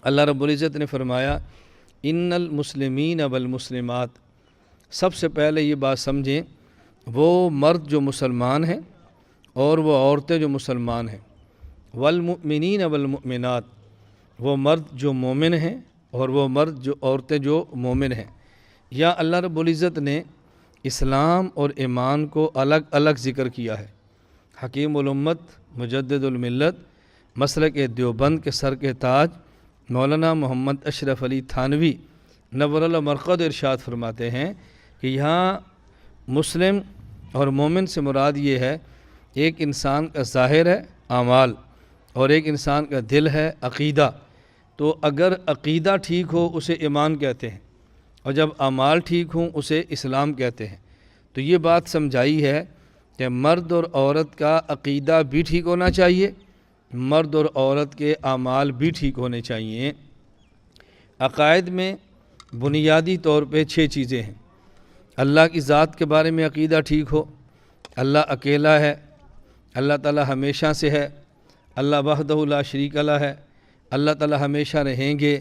اللہ رب العزت نے فرمایا ان المسلمین والمسلمات، سب سے پہلے یہ بات سمجھیں، وہ مرد جو مسلمان ہیں اور وہ عورتیں جو مسلمان ہیں، والمؤمنین والمؤمنات، وہ مرد جو مومن ہیں اور وہ مرد جو عورتیں جو مومن ہیں۔ یا اللہ رب العزت نے اسلام اور ایمان کو الگ الگ ذکر کیا ہے۔ حکیم الامت، مجدد الملت، مسلک دیوبند کے سر کے تاج مولانا محمد اشرف علی تھانوی نور اللہ مرقد ارشاد فرماتے ہیں کہ یہاں مسلم اور مومن سے مراد یہ ہے، ایک انسان کا ظاہر ہے اعمال اور ایک انسان کا دل ہے عقیدہ۔ تو اگر عقیدہ ٹھیک ہو اسے ایمان کہتے ہیں، اور جب اعمال ٹھیک ہوں اسے اسلام کہتے ہیں۔ تو یہ بات سمجھائی ہے کہ مرد اور عورت کا عقیدہ بھی ٹھیک ہونا چاہیے، مرد اور عورت کے اعمال بھی ٹھیک ہونے چاہیے۔ عقائد میں بنیادی طور پہ 6 چیزیں ہیں۔ اللہ کی ذات کے بارے میں عقیدہ ٹھیک ہو، اللہ اکیلا ہے، اللہ تعالی ہمیشہ سے ہے، اللہ وحدہ لا شریک لہ ہے، اللہ تعالی ہمیشہ رہیں گے،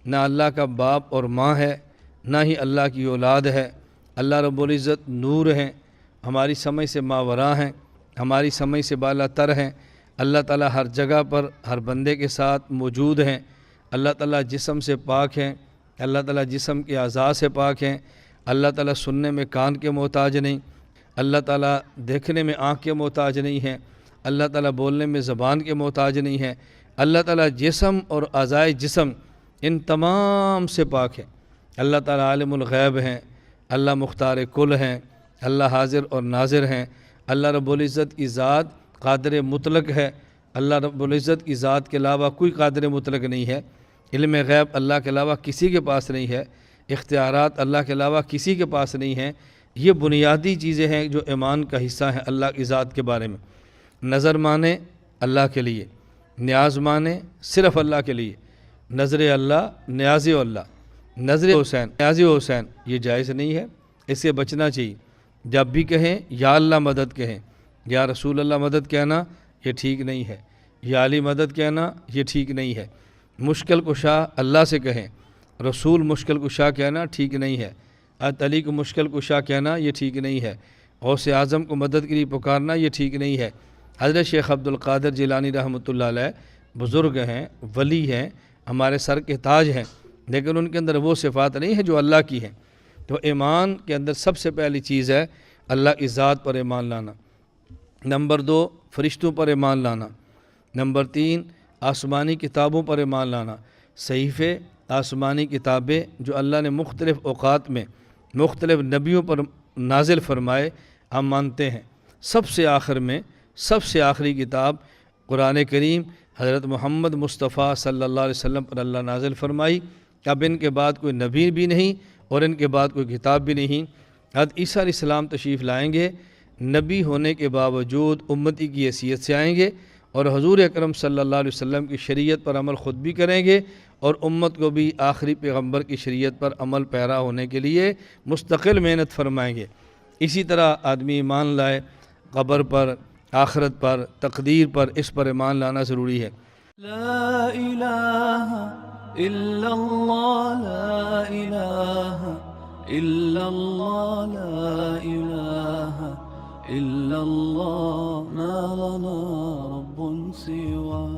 نہ اللہ کا باپ اور ماں ہے، نہ ہی اللہ کی اولاد ہے، اللہ رب العزت نور ہیں، ہماری سمجھ سے ماوراء ہیں، ہماری سمجھ سے بالا تر ہیں، اللہ تعالیٰ ہر جگہ پر ہر بندے کے ساتھ موجود ہیں، اللہ تعالیٰ جسم سے پاک ہیں، اللہ تعالیٰ جسم کے اعضاء سے پاک ہیں، اللہ تعالیٰ سننے میں کان کے محتاج نہیں، اللہ تعالیٰ دیکھنے میں آنکھ کے محتاج نہیں ہیں، اللہ تعالیٰ بولنے میں زبان کے محتاج نہیں ہیں، اللہ تعالیٰ جسم اور اعضائے جسم ان تمام سے پاک ہے، اللہ تعالیٰ عالم الغیب ہیں، اللہ مختار کل ہیں، اللہ حاضر اور ناظر ہیں، اللہ رب العزت کی ذات قادر مطلق ہے، اللہ رب العزت کی ذات کے علاوہ کوئی قادر مطلق نہیں ہے، علم غیب اللہ کے علاوہ کسی کے پاس نہیں ہے، اختیارات اللہ کے علاوہ کسی کے پاس نہیں ہیں۔ یہ بنیادی چیزیں ہیں جو ایمان کا حصہ ہیں اللہ کی ذات کے بارے میں۔ نظر مانے اللہ کے لیے، نیاز مانے صرف اللہ کے لیے، نظر اللہ نیاز اللہ، نظر حسین نیاز حسین یہ جائز نہیں ہے، اس سے بچنا چاہیے۔ جب بھی کہیں یا اللہ مدد کہیں، یا رسول اللہ مدد کہنا یہ ٹھیک نہیں ہے، یا علی مدد کہنا یہ ٹھیک نہیں ہے۔ مشکل کشا اللہ سے کہیں، رسول مشکل کشا کہنا ٹھیک نہیں ہے، علی کو مشکل کشا کہنا یہ ٹھیک نہیں ہے، غوث اعظم کو مدد کے لیے پکارنا یہ ٹھیک نہیں ہے۔ حضرت شیخ عبد القادر جیلانی رحمۃ اللہ علیہ بزرگ ہیں، ولی ہیں، ہمارے سر کے تاج ہیں، لیکن ان کے اندر وہ صفات نہیں ہیں جو اللہ کی ہیں۔ تو ایمان کے اندر سب سے پہلی چیز ہے اللہ کی ذات پر ایمان لانا، نمبر 2 فرشتوں پر ایمان لانا، نمبر 3 آسمانی کتابوں پر ایمان لانا۔ صحیفے آسمانی کتابیں جو اللہ نے مختلف اوقات میں مختلف نبیوں پر نازل فرمائے ہم مانتے ہیں۔ سب سے آخر میں سب سے آخری کتاب قرآن کریم حضرت محمد مصطفیٰ صلی اللہ علیہ وسلم پر اللہ نازل فرمائی۔ اب ان کے بعد کوئی نبی بھی نہیں اور ان کے بعد کوئی کتاب بھی نہیں۔ حضرت عیسیٰ علیہ السلام تشریف لائیں گے، نبی ہونے کے باوجود امتی کی حیثیت سے آئیں گے، اور حضور اکرم صلی اللہ علیہ وسلم کی شریعت پر عمل خود بھی کریں گے، اور امت کو بھی آخری پیغمبر کی شریعت پر عمل پیرا ہونے کے لیے مستقل محنت فرمائیں گے۔ اسی طرح آدمی ایمان لائے قبر پر، آخرت پر، تقدیر پر، اس پر ایمان لانا ضروری ہے۔ لا الہ الا اللہ، لا الہ الا اللہ، لا الہ الا اللہ، ما لنا رب سواه۔